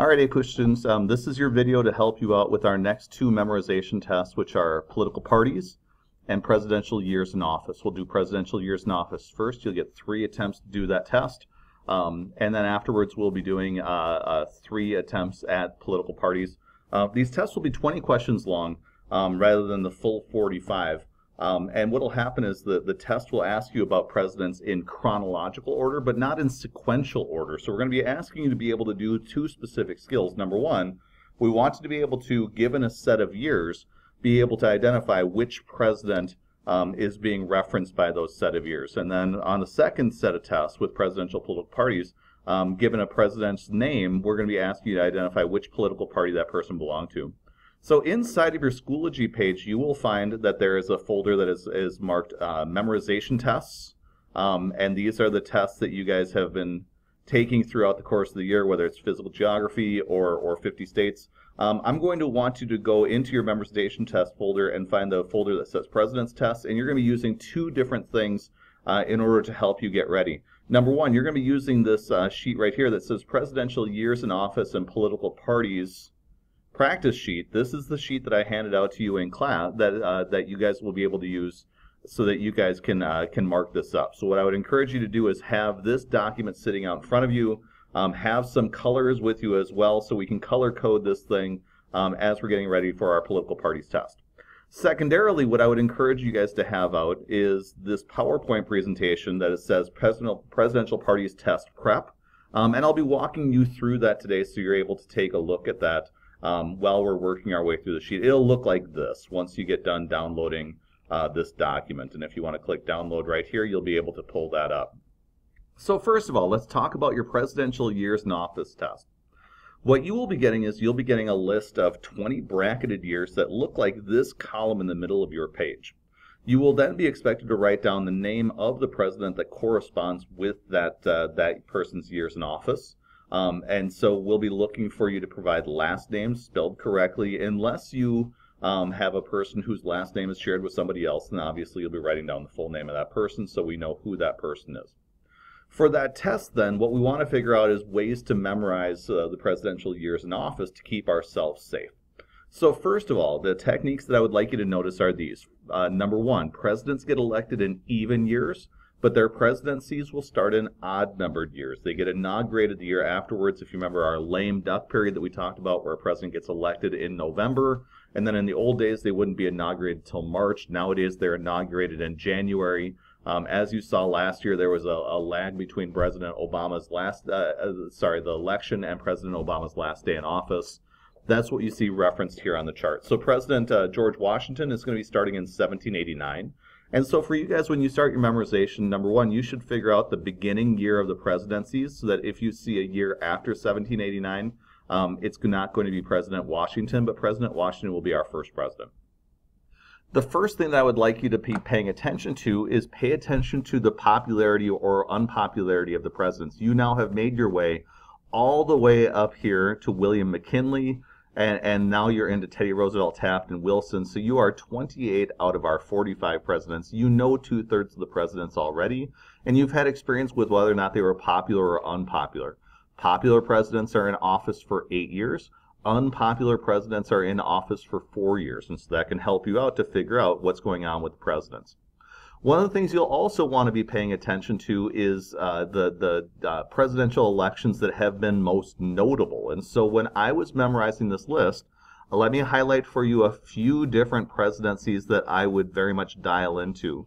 Alright, ACUSH students, this is your video to help you out with our next two memorization tests, which are political parties and presidential years in office. We'll do presidential years in office first. You'll get 3 attempts to do that test, and then afterwards we'll be doing 3 attempts at political parties. These tests will be 20 questions long rather than the full 45. And what will happen is the test will ask you about presidents in chronological order, but not in sequential order. So we're going to be asking you to be able to do 2 specific skills. Number 1, we want you to be able to, given a set of years, be able to identify which president is being referenced by those set of years. And then on the second set of tests with presidential political parties, given a president's name, we're going to be asking you to identify which political party that person belonged to. So inside of your Schoology page, you will find that there is a folder that is marked memorization tests. And these are the tests that you guys have been taking throughout the course of the year, whether it's physical geography or 50 states. I'm going to want you to go into your memorization test folder and find the folder that says President's Tests, and you're going to be using 2 different things in order to help you get ready. Number 1, you're going to be using this sheet right here that says Presidential Years in Office and Political Parties practice sheet. This is the sheet that I handed out to you in class that you guys will be able to use so that you guys can mark this up. So what I would encourage you to do is have this document sitting out in front of you, have some colors with you as well so we can color code this thing as we're getting ready for our political parties test. Secondarily, what I would encourage you guys to have out is this PowerPoint presentation that it says Presidential Parties Test Prep, and I'll be walking you through that today so you're able to take a look at that while we're working our way through the sheet. It'll look like this once you get done downloading this document. And if you want to click download right here, you'll be able to pull that up. So first of all, let's talk about your presidential years in office test. What you will be getting is you'll be getting a list of 20 bracketed years that look like this column in the middle of your page. You will then be expected to write down the name of the president that corresponds with that person's years in office. And so we'll be looking for you to provide last names spelled correctly, unless you have a person whose last name is shared with somebody else, and obviously you'll be writing down the full name of that person so we know who that person is. For that test then, what we want to figure out is ways to memorize the presidential years in office to keep ourselves safe. So first of all, the techniques that I would like you to notice are these. Number 1, presidents get elected in even years, but their presidencies will start in odd-numbered years. They get inaugurated the year afterwards. If you remember our lame duck period that we talked about, where a president gets elected in November, and then in the old days they wouldn't be inaugurated until March. Nowadays they're inaugurated in January. As you saw last year, there was a lag between President Obama's the election and President Obama's last day in office. That's what you see referenced here on the chart. So President George Washington is going to be starting in 1789. And so for you guys, when you start your memorization, number 1, you should figure out the beginning year of the presidencies so that if you see a year after 1789, it's not going to be President Washington, but President Washington will be our first president. The first thing that I would like you to be paying attention to is pay attention to the popularity or unpopularity of the presidents. You now have made your way all the way up here to William McKinley, and now you're into Teddy Roosevelt, Taft, and Wilson. So you are 28 out of our 45 presidents. You know 2/3 of the presidents already, and you've had experience with whether or not they were popular or unpopular. Popular presidents are in office for 8 years. Unpopular presidents are in office for 4 years, and so that can help you out to figure out what's going on with the presidents. One of the things you'll also want to be paying attention to is the presidential elections that have been most notable. And so when I was memorizing this list, let me highlight for you a few different presidencies that I would very much dial into.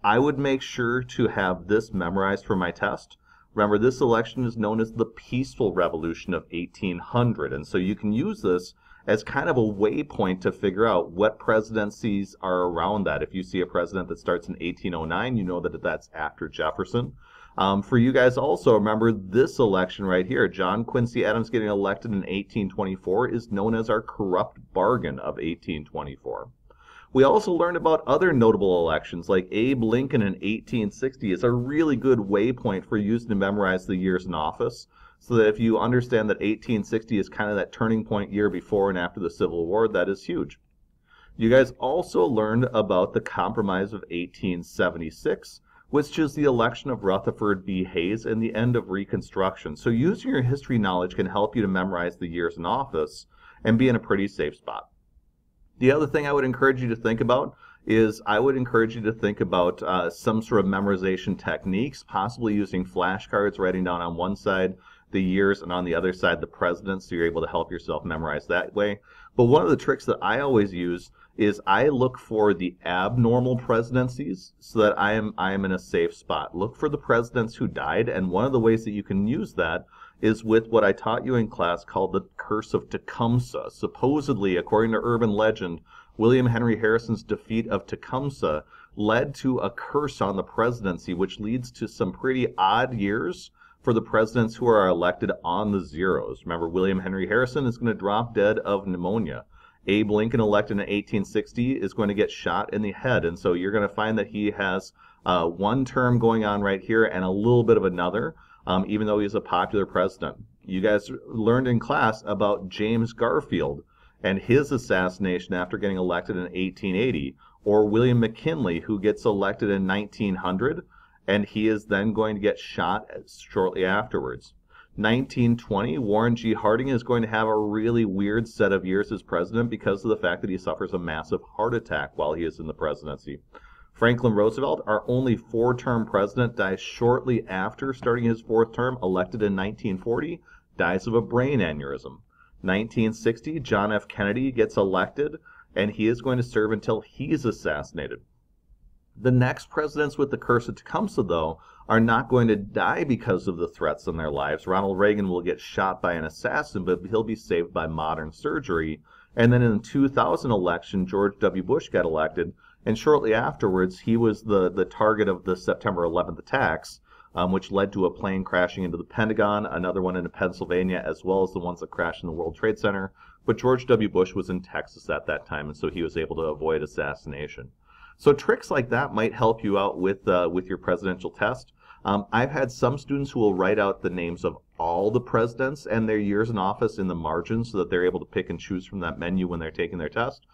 I would make sure to have this memorized for my test. Remember, this election is known as the Peaceful Revolution of 1800, and so you can use this as kind of a waypoint to figure out what presidencies are around that. If you see a president that starts in 1809, you know that that's after Jefferson. For you guys also, remember this election right here. John Quincy Adams getting elected in 1824 is known as our corrupt bargain of 1824. We also learned about other notable elections, like Abe Lincoln in 1860 is a really good waypoint for using to memorize the years in office, so that if you understand that 1860 is kind of that turning point year before and after the Civil War, that is huge. You guys also learned about the Compromise of 1876, which is the election of Rutherford B. Hayes and the end of Reconstruction. So using your history knowledge can help you to memorize the years in office and be in a pretty safe spot. The other thing I would encourage you to think about is some sort of memorization techniques, possibly using flashcards, writing down on one side the years and on the other side the presidents, so you're able to help yourself memorize that way. But one of the tricks that I always use is I look for the abnormal presidencies so that I am in a safe spot. Look for the presidents who died, and one of the ways that you can use that is with what I taught you in class called the Curse of Tecumseh. Supposedly, according to urban legend, William Henry Harrison's defeat of Tecumseh led to a curse on the presidency, which leads to some pretty odd years for the presidents who are elected on the zeros. Remember, William Henry Harrison is going to drop dead of pneumonia. Abe Lincoln, elected in 1860, is going to get shot in the head, and so you're going to find that he has one term going on right here and a little bit of another, even though he's a popular president. You guys learned in class about James Garfield and his assassination after getting elected in 1880, or William McKinley, who gets elected in 1900, and he is then going to get shot shortly afterwards. 1920, Warren G. Harding is going to have a really weird set of years as president because of the fact that he suffers a massive heart attack while he is in the presidency. Franklin Roosevelt, our only four-term president, dies shortly after starting his fourth term, elected in 1940, dies of a brain aneurysm. 1960, John F. Kennedy gets elected, and he is going to serve until he's assassinated. The next presidents with the Curse of Tecumseh, though, are not going to die because of the threats in their lives. Ronald Reagan will get shot by an assassin, but he'll be saved by modern surgery. And then in the 2000 election, George W. Bush got elected, and shortly afterwards, he was the target of the September 11th attacks, which led to a plane crashing into the Pentagon, another one into Pennsylvania, as well as the ones that crashed in the World Trade Center. But George W. Bush was in Texas at that time, and so he was able to avoid assassination. So tricks like that might help you out with your presidential test. I've had some students who will write out the names of all the presidents and their years in office in the margin so that they're able to pick and choose from that menu when they're taking their test.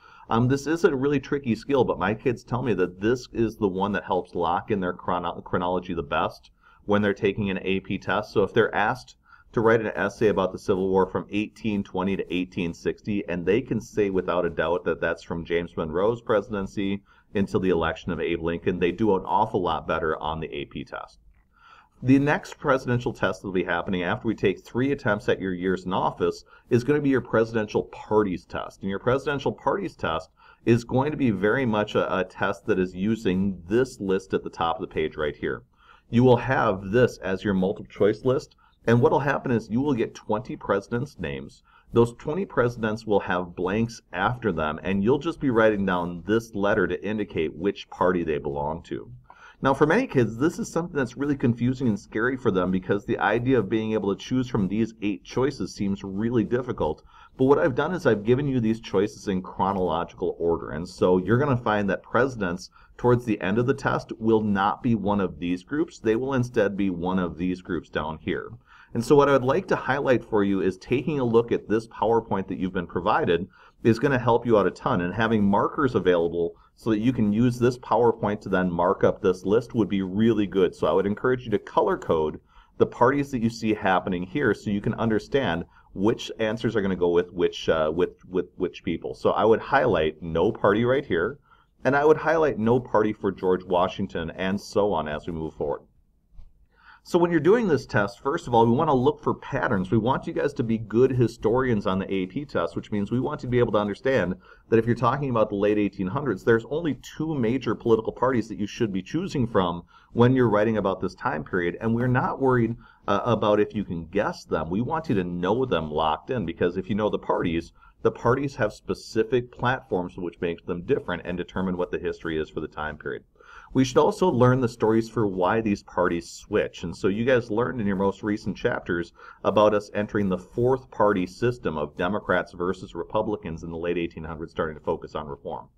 This is a really tricky skill, but my kids tell me that this is the one that helps lock in their chronology the best when they're taking an AP test. So if they're asked to write an essay about the Civil War from 1820 to 1860, and they can say without a doubt that that's from James Monroe's presidency until the election of Abe Lincoln, they do an awful lot better on the AP test. The next presidential test that will be happening after we take 3 attempts at your years in office is going to be your presidential parties test. And your presidential parties test is going to be very much a test that is using this list at the top of the page right here. You will have this as your multiple choice list, and what will happen is you will get 20 presidents' names. Those 20 presidents will have blanks after them, and you'll just be writing down this letter to indicate which party they belong to. Now, for many kids, this is something that's really confusing and scary for them because the idea of being able to choose from these 8 choices seems really difficult. But what I've done is I've given you these choices in chronological order. And so you're going to find that presidents towards the end of the test will not be one of these groups. They will instead be one of these groups down here. And so what I would like to highlight for you is taking a look at this PowerPoint that you've been provided is going to help you out a ton, and having markers available so that you can use this PowerPoint to then mark up this list would be really good. So I would encourage you to color code the parties that you see happening here so you can understand which answers are going to go with which people. So I would highlight no party right here, and I would highlight no party for George Washington, and so on as we move forward. So when you're doing this test, first of all, we want to look for patterns. We want you guys to be good historians on the AP test, which means we want you to be able to understand that if you're talking about the late 1800s, there's only 2 major political parties that you should be choosing from when you're writing about this time period. And we're not worried about if you can guess them. We want you to know them locked in, because if you know the parties have specific platforms which makes them different and determine what the history is for the time period. We should also learn the stories for why these parties switch. And so you guys learned in your most recent chapters about us entering the 4th party system of Democrats versus Republicans in the late 1800s, starting to focus on reform.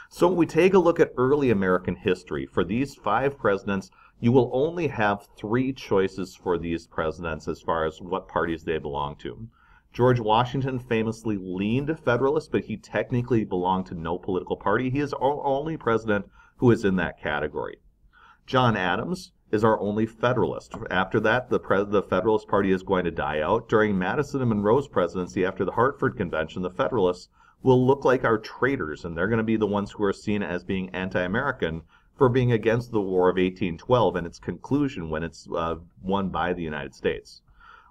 So when we take a look at early American history, for these 5 presidents, you will only have 3 choices for these presidents as far as what parties they belong to. George Washington famously leaned Federalist, but he technically belonged to no political party. He is the only president who is in that category. John Adams is our only Federalist. After that, the Federalist Party is going to die out. During Madison and Monroe's presidency, after the Hartford Convention, the Federalists will look like our traitors, and they're going to be the ones who are seen as being anti-American for being against the War of 1812 and its conclusion when it's won by the United States.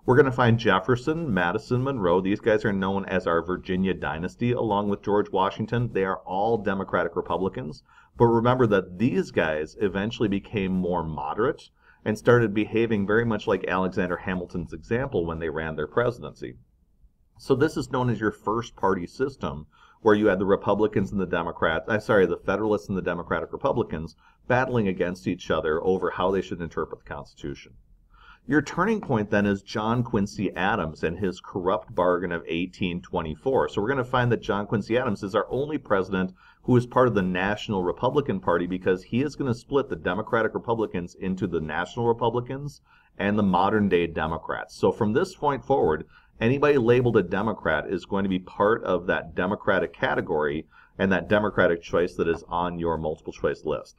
We're going to find Jefferson, Madison, Monroe. These guys are known as our Virginia dynasty, along with George Washington. They are all Democratic Republicans. But remember that these guys eventually became more moderate and started behaving very much like Alexander Hamilton's example when they ran their presidency. So this is known as your first party system, where you had the Republicans and the the Federalists and the Democratic Republicans battling against each other over how they should interpret the Constitution. Your turning point then is John Quincy Adams and his corrupt bargain of 1824. So we're going to find that John Quincy Adams is our only president who is part of the National Republican Party, because he is going to split the Democratic Republicans into the National Republicans and the modern day Democrats. So from this point forward, anybody labeled a Democrat is going to be part of that Democratic category and that Democratic choice that is on your multiple choice list.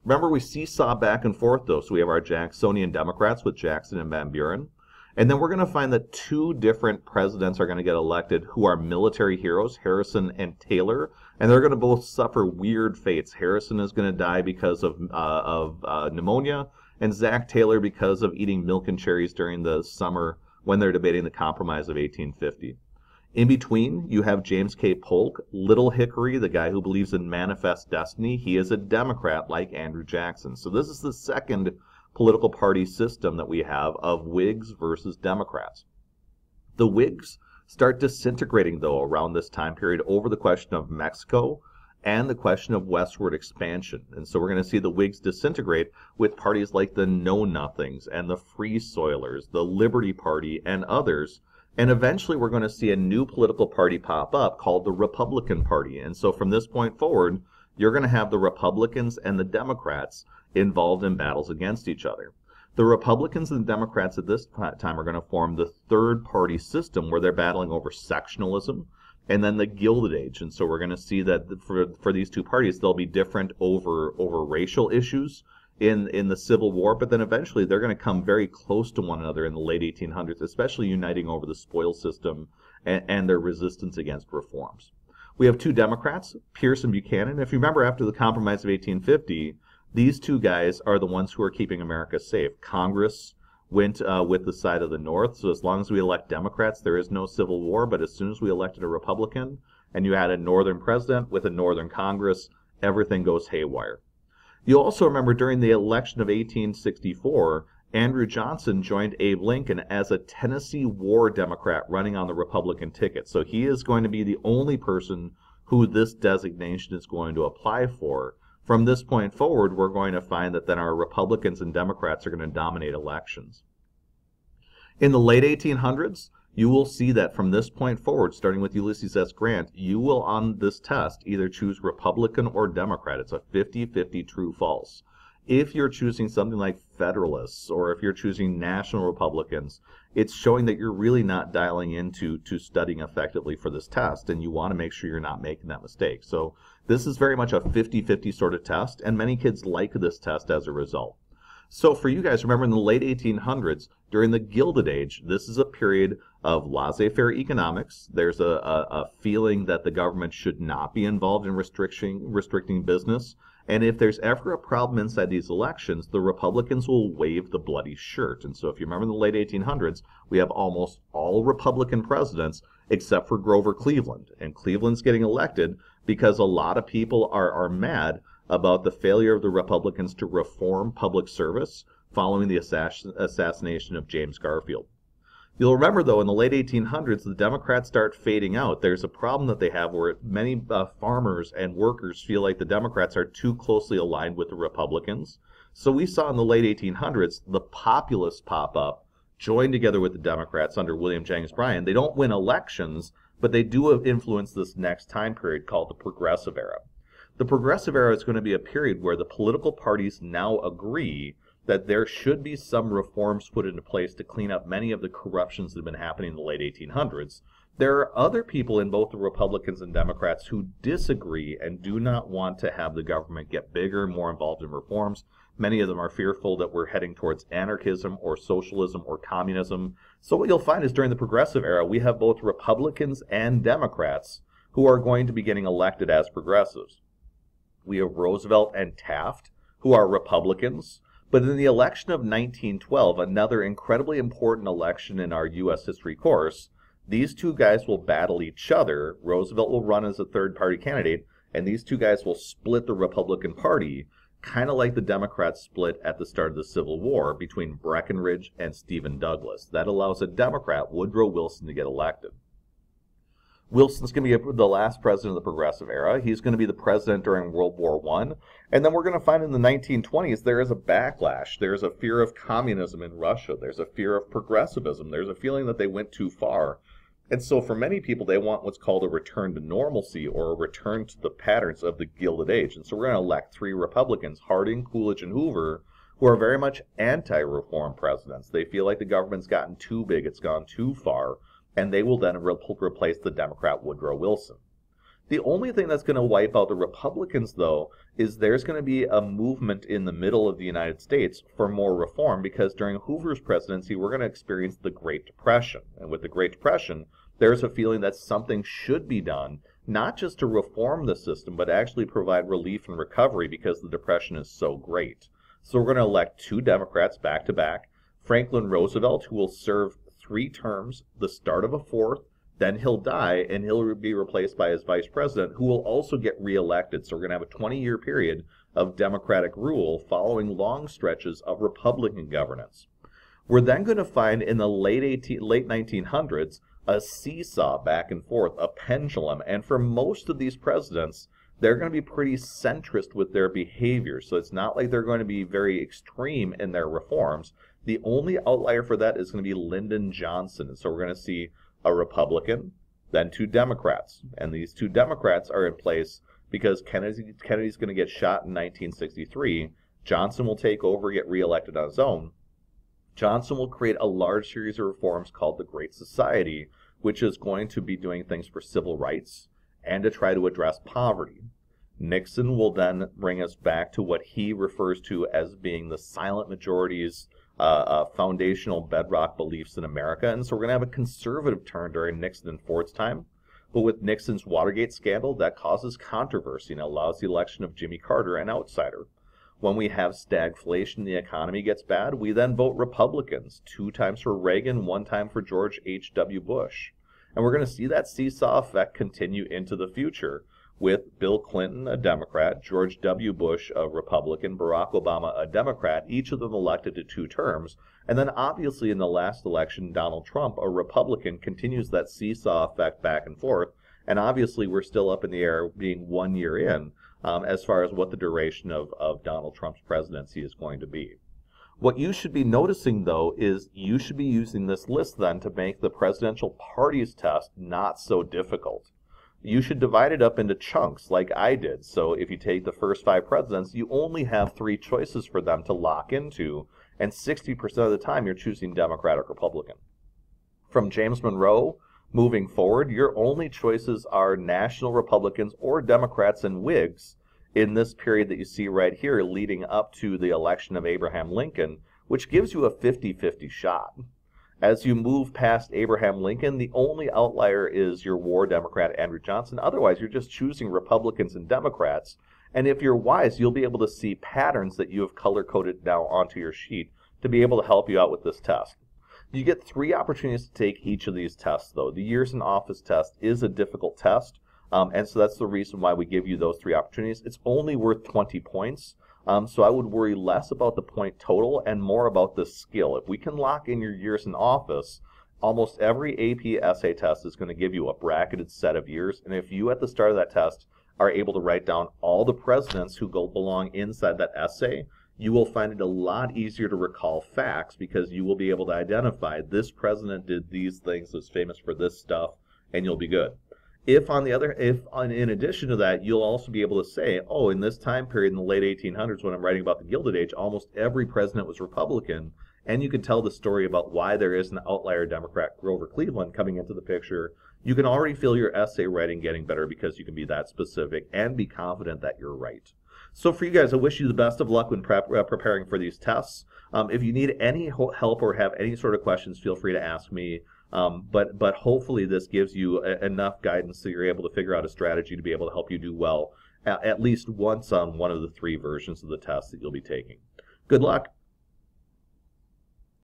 Remember, we seesaw back and forth, though. So we have our Jacksonian Democrats with Jackson and Van Buren. And then we're going to find that two different presidents are going to get elected who are military heroes, Harrison and Taylor. And they're going to both suffer weird fates. Harrison is going to die because of pneumonia, and Zach Taylor because of eating milk and cherries during the summer when they're debating the Compromise of 1850. In between, you have James K. Polk, Little Hickory, the guy who believes in manifest destiny. He is a Democrat like Andrew Jackson. So this is the second political party system that we have of Whigs versus Democrats. The Whigs start disintegrating, though, around this time period over the question of Mexico and the question of westward expansion. And so we're going to see the Whigs disintegrate with parties like the Know Nothings and the Free Soilers, the Liberty Party, and others. And eventually we're going to see a new political party pop up called the Republican Party. And so from this point forward, you're going to have the Republicans and the Democrats involved in battles against each other. The Republicans and the Democrats at this time are going to form the third party system, where they're battling over sectionalism and then the Gilded Age. And so we're going to see that for these two parties, they'll be different over racial issues in the Civil War, but then eventually they're going to come very close to one another in the late 1800s, especially uniting over the spoils system and their resistance against reforms. We have two Democrats, Pierce and Buchanan. If you remember, after the Compromise of 1850, these two guys are the ones who are keeping America safe. Congress went with the side of the North, so as long as we elect Democrats, there is no Civil War, but as soon as we elected a Republican and you had a Northern president with a Northern Congress, everything goes haywire. You'll also remember during the election of 1864, Andrew Johnson joined Abe Lincoln as a Tennessee War Democrat running on the Republican ticket. So he is going to be the only person who this designation is going to apply for. From this point forward, we're going to find that then our Republicans and Democrats are going to dominate elections. In the late 1800s, you will see that from this point forward, starting with Ulysses S. Grant, you will on this test either choose Republican or Democrat. It's a 50-50 true-false. If you're choosing something like Federalists, or if you're choosing National Republicans, it's showing that you're really not dialing into studying effectively for this test, and you want to make sure you're not making that mistake. So this is very much a 50-50 sort of test, and many kids like this test as a result. So for you guys, remember in the late 1800s, during the Gilded Age, this is a period of laissez-faire economics. There's a feeling that the government should not be involved in restricting business. And if there's ever a problem inside these elections, the Republicans will wave the bloody shirt. And so if you remember in the late 1800s, we have almost all Republican presidents except for Grover Cleveland. And Cleveland's getting elected because a lot of people are mad about the failure of the Republicans to reform public service following the assassination of James Garfield. You'll remember, though, in the late 1800s, the Democrats start fading out. There's a problem that they have where many farmers and workers feel like the Democrats are too closely aligned with the Republicans. So we saw in the late 1800s the populists pop up, join together with the Democrats under William Jennings Bryan. They don't win elections, but they do influence this next time period called the Progressive Era. The Progressive Era is going to be a period where the political parties now agree that there should be some reforms put into place to clean up many of the corruptions that have been happening in the late 1800s. There are other people in both the Republicans and Democrats who disagree and do not want to have the government get bigger, more involved in reforms. Many of them are fearful that we're heading towards anarchism or socialism or communism. So what you'll find is during the progressive era, we have both Republicans and Democrats who are going to be getting elected as progressives. We have Roosevelt and Taft, who are Republicans. But in the election of 1912, another incredibly important election in our U.S. history course, these two guys will battle each other. Roosevelt will run as a third-party candidate, and these two guys will split the Republican Party, kind of like the Democrats split at the start of the Civil War between Breckinridge and Stephen Douglas. That allows a Democrat, Woodrow Wilson, to get elected. Wilson's going to be the last president of the progressive era. He's going to be the president during World War I. And then we're going to find in the 1920s there is a backlash. There's a fear of communism in Russia. There's a fear of progressivism. There's a feeling that they went too far. And so for many people, they want what's called a return to normalcy or a return to the patterns of the Gilded Age. And so we're going to elect 3 Republicans, Harding, Coolidge, and Hoover, who are very much anti-reform presidents. They feel like the government's gotten too big, it's gone too far, and they will then replace the Democrat Woodrow Wilson. The only thing that's going to wipe out the Republicans, though, is there's going to be a movement in the middle of the United States for more reform, because during Hoover's presidency, we're going to experience the Great Depression. And with the Great Depression, there's a feeling that something should be done, not just to reform the system, but actually provide relief and recovery because the Depression is so great. So we're going to elect 2 Democrats back to back, Franklin Roosevelt, who will serve 3 terms, the start of a 4th, then he'll die, and he'll be replaced by his vice president, who will also get reelected. So we're going to have a 20-year period of Democratic rule following long stretches of Republican governance. We're then going to find in the late 1900s a seesaw back and forth, a pendulum, and for most of these presidents, they're going to be pretty centrist with their behavior. So it's not like they're going to be very extreme in their reforms. The only outlier for that is going to be Lyndon Johnson. And so we're going to see a Republican, then 2 Democrats. And these 2 Democrats are in place because Kennedy's going to get shot in 1963. Johnson will take over, get reelected on his own. Johnson will create a large series of reforms called the Great Society, which is going to be doing things for civil rights and to try to address poverty. Nixon will then bring us back to what he refers to as being the silent majority's foundational bedrock beliefs in America. And so we're going to have a conservative turn during Nixon and Ford's time. But with Nixon's Watergate scandal, that causes controversy and allows the election of Jimmy Carter, an outsider. When we have stagflation, the economy gets bad, we then vote Republicans, 2 times for Reagan, 1 time for George H.W. Bush. And we're going to see that seesaw effect continue into the future, with Bill Clinton, a Democrat, George W. Bush, a Republican, Barack Obama, a Democrat, each of them elected to 2 terms. And then obviously in the last election, Donald Trump, a Republican, continues that seesaw effect back and forth. And obviously we're still up in the air being 1 year in as far as what the duration of Donald Trump's presidency is going to be. What you should be noticing, though, is you should be using this list then to make the presidential parties test not so difficult. You should divide it up into chunks like I did. So if you take the first 5 presidents, you only have 3 choices for them to lock into, and 60% of the time you're choosing Democrat or Republican. From James Monroe moving forward, your only choices are national Republicans or Democrats and Whigs in this period that you see right here leading up to the election of Abraham Lincoln, which gives you a 50-50 shot. As you move past Abraham Lincoln, the only outlier is your war Democrat, Andrew Johnson. Otherwise, you're just choosing Republicans and Democrats. And if you're wise, you'll be able to see patterns that you have color-coded now onto your sheet to be able to help you out with this test. You get 3 opportunities to take each of these tests, though. The years in office test is a difficult test, and so that's the reason why we give you those 3 opportunities. It's only worth 20 points. So I would worry less about the point total and more about the skill. If we can lock in your years in office, almost every AP essay test is going to give you a bracketed set of years. And if you at the start of that test are able to write down all the presidents who belong inside that essay, you will find it a lot easier to recall facts because you will be able to identify this president did these things, was famous for this stuff, and you'll be good. If in addition to that, you'll also be able to say, oh, in this time period in the late 1800s when I'm writing about the Gilded Age, almost every president was Republican, and you can tell the story about why there is an outlier Democrat, Grover Cleveland, coming into the picture. You can already feel your essay writing getting better because you can be that specific and be confident that you're right. So for you guys, I wish you the best of luck when preparing for these tests. If you need any help or have any sort of questions, feel free to ask me. But hopefully this gives you enough guidance so you're able to figure out a strategy to be able to help you do well at least once on one of the 3 versions of the test that you'll be taking. Good luck.